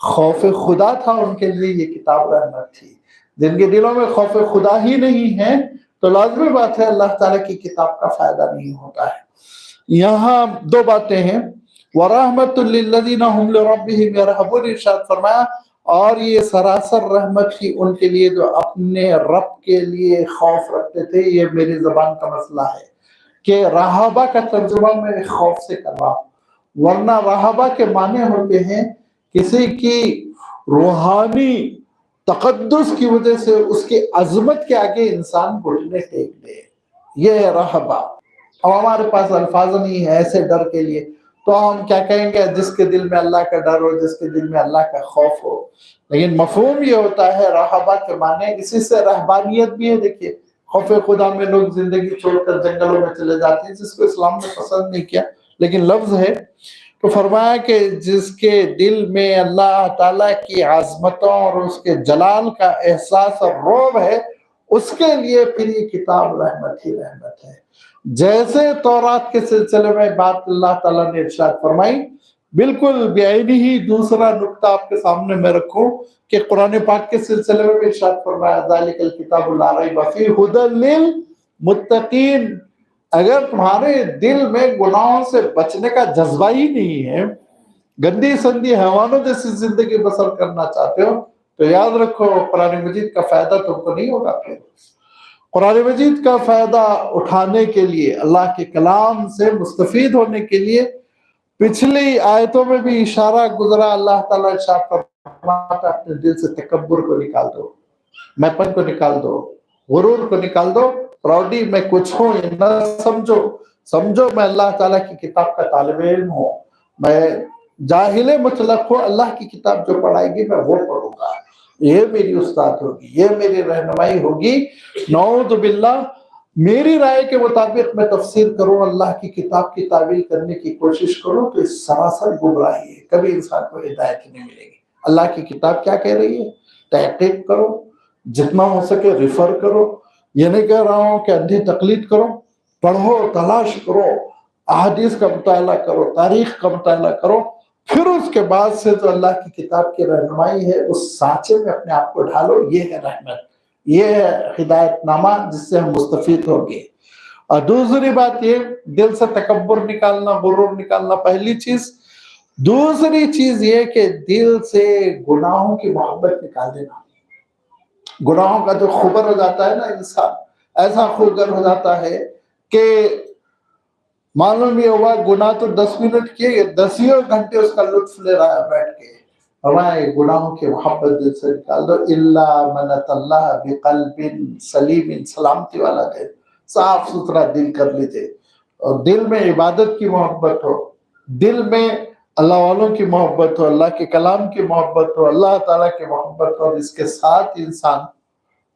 خوف خدا تھا، ان کے لیے یہ کتاب رحمت تھی۔ جن کے دلوں میں خوف خدا ہی نہیں ہے تو لازمی بات ہے اللہ تعالیٰ کی کتاب کا فائدہ نہیں ہوتا ہے۔ یہاں دو باتیں ہیں، وَرَحْمَةٌ لِّلَّذِينَ هُمْ لِرَبِّهِمْ يَرْهَبُونَ، ارشاد فرمایا، اور یہ سراسر رحمت تھی ان کے لیے جو اپنے رب کے لیے خوف رکھتے تھے۔ یہ میری زبان کا مسئلہ ہے کہ رہابہ کا ترجمہ میں خوف سے کر رہا ہوں، ورنہ رہابہ کے معنی ہوتے ہیں کسی کی روحانی تقدس کی وجہ سے اس کی عظمت کے آگے انسان گھٹنے ٹیک دے، یہ ہے رہبہ۔ اب ہمارے پاس الفاظ نہیں ہے ایسے ڈر کے لیے، تو ہم کیا کہیں گے؟ جس کے دل میں اللہ کا ڈر ہو، جس کے دل میں اللہ کا خوف ہو۔ لیکن مفہوم یہ ہوتا ہے رہبہ کے معنی، اسی سے رہبانیت بھی ہے۔ دیکھیے، خوف خدا میں لوگ زندگی چھوڑ کر جنگلوں میں چلے جاتے ہیں، جس کو اسلام نے پسند نہیں کیا، لیکن لفظ ہے۔ تو فرمایا کہ جس کے دل میں اللہ تعالیٰ کی عظمتوں اور اس کے جلال کا احساس اور رعب ہے، اس کے لیے پھر یہ کتاب رحمت ہی رحمت ہے۔ جیسے تورات کے سلسلے میں بات اللہ تعالیٰ نے ارشاد فرمائی، بالکل بعینی ہی دوسرا نقطہ آپ کے سامنے میں رکھوں کہ قرآن پاک کے سلسلے میں بھی ارشاد فرمایا، ذالک الکتاب لا ریب فیہ ھدی للمتقین۔ اگر تمہارے دل میں گناہوں سے بچنے کا جذبہ ہی نہیں ہے، گندی سندی حیوانوں جیسی زندگی بسر کرنا چاہتے ہو، تو یاد رکھو قرآن مجید کا فائدہ تم کو نہیں ہوگا۔ پھر قرآن مجید کا فائدہ اٹھانے کے لیے، اللہ کے کلام سے مستفید ہونے کے لیے، پچھلی آیتوں میں بھی اشارہ گزرا، اللہ تعالیٰ ارشاد فرماتا ہے اپنے دل سے تکبر کو نکال دو، میں پن کو نکال دو، غرور کو نکال دو، پراؤڈی میں کچھ ہوں یہ نہ سمجھو میں اللہ تعالیٰ کی کتاب کا طالب علم ہوں، میں جاہل مطلق ہوں، اللہ کی کتاب جو پڑھائے گی میں وہ پڑھوں گا، یہ میری استاد ہوگی، یہ میری رہنمائی ہوگی۔ نعوذ باللہ میری رائے کے مطابق میں تفسیر کروں، اللہ کی کتاب کی تعویل کرنے کی کوشش کروں، تو اس سراسر گمراہی ہے، کبھی انسان کو ہدایت نہیں ملے گی۔ اللہ کی کتاب کیا کہہ رہی ہے؟ تحقیق کرو، جتنا ہو سکے ریفر کرو، یہ نہیں کہہ رہا ہوں کہ اندھی تقلید کرو، پڑھو، تلاش کرو، احادیث کا مطالعہ کرو، تاریخ کا مطالعہ کرو، پھر اس کے بعد سے جو اللہ کی کتاب کی رہنمائی ہے اس سانچے میں اپنے آپ کو ڈھالو، یہ ہے رحمت، یہ ہے ہدایت نامہ جس سے ہم مستفید ہوں گے۔ اور دوسری بات یہ، دل سے تکبر نکالنا، غرور نکالنا، پہلی چیز۔ دوسری چیز یہ کہ دل سے گناہوں کی محبت نکال دینا۔ گناہوں کا جو خبر ہو جاتا ہے نا، انسان ایسا خوگر ہو جاتا ہے کہ معلوم یہ ہوا گناہ تو 10 منٹ کیے، 10 گھنٹے اس کا لطف لے رہا ہے بیٹھ کے۔ ہمارے گناہوں کی محبت دل سے نکال دو۔ الا من اتى الله بقلب سلیم، سلامتی والا دل، صاف ستھرا دل کر لیجیے، اور دل میں عبادت کی محبت ہو، دل میں اللہ والوں کی محبت ہو، اللہ کے کلام کی محبت ہو، اللہ تعالیٰ کی محبت ہو، اور اس کے ساتھ انسان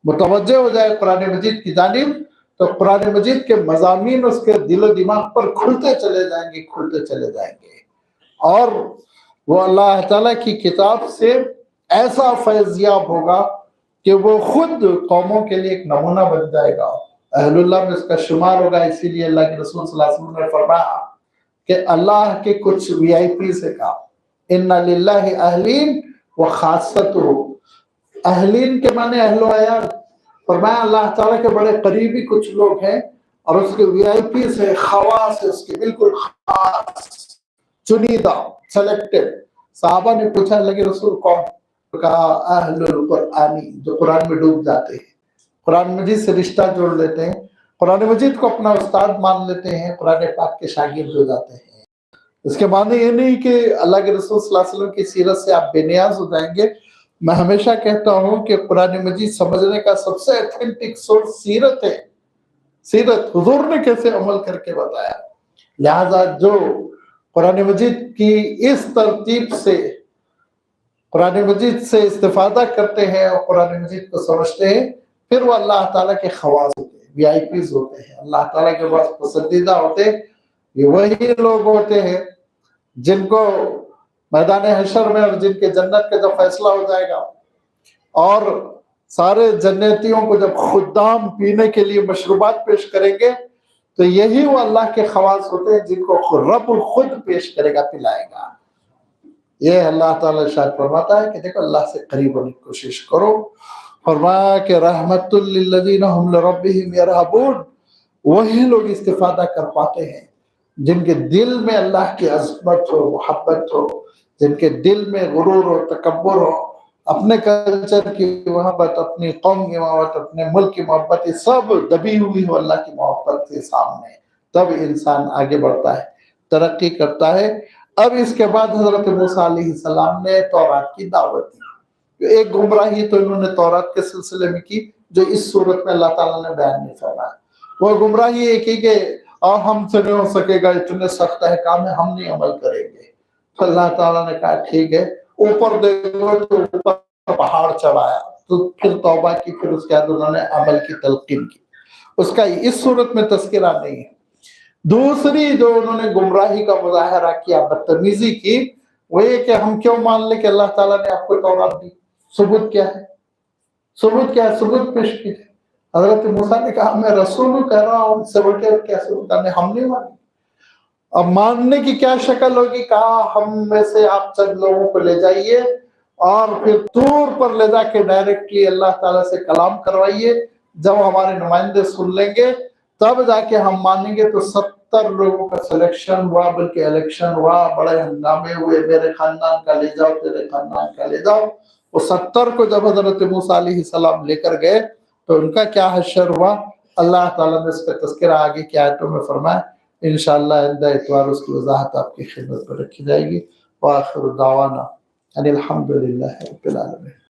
متوجہ ہو جائے قرآن مجید کی جانب، تو قرآن مجید کے مضامین اس کے دل و دماغ پر کھلتے چلے جائیں گے، اور وہ اللہ تعالیٰ کی کتاب سے ایسا فیض یاب ہوگا کہ وہ خود قوموں کے لیے ایک نمونہ بن جائے گا، اہل اللہ میں اس کا شمار ہوگا۔ اسی لیے اللہ کے رسول صلی اللہ علیہ وسلم نے فرمایا کہ اللہ کے کچھ وی آئی پی سے کہا ان للہ اہلین و خاصتہ، اہلین کے معنی اہل و عیال، فرمایا اللہ تعالیٰ کے بڑے قریبی کچھ لوگ ہیں اور اس کے وی آئی پی سے، خواص ہے اس کے بالکل خاص، چنیدہ، سلیکٹڈ۔ صحابہ نے پوچھا اللہ کے رسول کون؟ کہا اہل القرآنی، جو قرآن میں ڈوب جاتے ہیں، قرآن مجید سے رشتہ جوڑ لیتے ہیں، قرآن مجید کو اپنا استاد مان لیتے ہیں، قرآن پاک کے شاگرد ہو جاتے ہیں۔ اس کے معنی یہ نہیں کہ اللہ کے رسول صلی اللہ علیہ وسلم کی سیرت سے آپ بے نیاز ہو جائیں گے۔ میں ہمیشہ کہتا ہوں کہ قرآن مجید سمجھنے کا سب سے اتھینٹک سورس سیرت ہے، سیرت حضور نے کیسے عمل کر کے بتایا۔ لہذا جو قرآن مجید کی اس ترتیب سے، قرآن مجید سے استفادہ کرتے ہیں اور قرآن مجید کو سمجھتے ہیں، پھر وہ اللہ تعالیٰ کے خواص ہوتے ہیں، وی آئی پیز ہوتے ہیں، اللہ تعالیٰ کے پاس پسندیدہ ہوتے ہیں۔ یہ وہی لوگ ہوتے ہیں جن کو میدان حشر میں اور جن کے جنت کا جب فیصلہ ہو جائے گا اور سارے جنتیوں کو جب خدام پینے کے لیے مشروبات پیش کریں گے، تو یہی وہ اللہ کے خواص ہوتے ہیں جن کو رب خود پیش کرے گا، پلائے گا۔ یہ اللہ تعالیٰ ارشاد فرماتا ہے کہ دیکھو اللہ سے قریب ہونے کی کوشش کرو۔ فرمایا کہ رحمت للذین ہم لربہم یرہبون، وہی لوگ استفادہ کر پاتے ہیں جن کے دل میں اللہ کی عظمت ہو، محبت ہو، جن کے دل میں غرور ہو، تکبر ہو، اپنے کلچر کی محبت، اپنی قوم کی محبت، اپنے ملک کی محبت، یہ سب دبی ہوئی ہو اللہ کی محبت کے سامنے، تب انسان آگے بڑھتا ہے، ترقی کرتا ہے۔ اب اس کے بعد حضرت موسیٰ علیہ السلام نے تورات کی دعوت دی۔ ایک گمراہی تو انہوں نے تورات کے سلسلے میں کی جو اس صورت میں اللہ تعالیٰ نے بیان نہیں فرمایا۔ وہ گمراہی یہ کی کہ ہم سے نہیں ہو سکے گا، اتنے سخت احکام ہے، ہم نہیں عمل کریں گے۔ اللہ تعالیٰ نے کہا ٹھیک ہے، اوپر دیکھو تو اوپر پہاڑ چڑھایا، تو پھر توبہ کی، پھر اس کے بعد انہوں نے عمل کی تلقین کی۔ اس کا اس صورت میں تذکرہ نہیں ہے۔ دوسری جو انہوں نے گمراہی کا مظاہرہ کیا، بدتمیزی کی، وہ یہ کہ ہم کیوں مان لیں کہ اللہ تعالیٰ نے آپ کو تورات دی؟ ثبوت کیا ہے؟ ثبوت کیا ہے؟ ثبوت پیش کیجیے۔ حضرت موسیٰ نے کہا میں رسول کہہ رہا ہوں، اس سے بڑھ کے کیا ثبوت؟ ہم نہیں مانیں۔ اب ماننے کی کیا شکل ہوگی؟ کہا ہم میں سے آپ چند لوگوں کو لے جائیے اور پھر طور پر لے جا کے ڈائریکٹلی اللہ تعالیٰ سے کلام کروائیے، جب ہمارے نمائندے سن لیں گے تب جا کے ہم مانیں گے۔ تو 70 لوگوں کا سلیکشن ہوا، بلکہ الیکشن ہوا، بڑے ہنگامے ہوئے، میرے خاندان کا لے جاؤ، تیرے خاندان کا لے جاؤ۔ وہ 70 کو جب حضرت موسیٰ علیہ السلام لے کر گئے تو ان کا کیا حشر ہوا، اللہ تعالیٰ نے اس کا تذکرہ آگے کی آیتوں میں فرمایا۔ انشاءاللہ آئندہ اتوار اس کی وضاحت آپ کی خدمت پر رکھی جائے گی۔ وآخر دعوانا ان الحمدللہ رب العالمین۔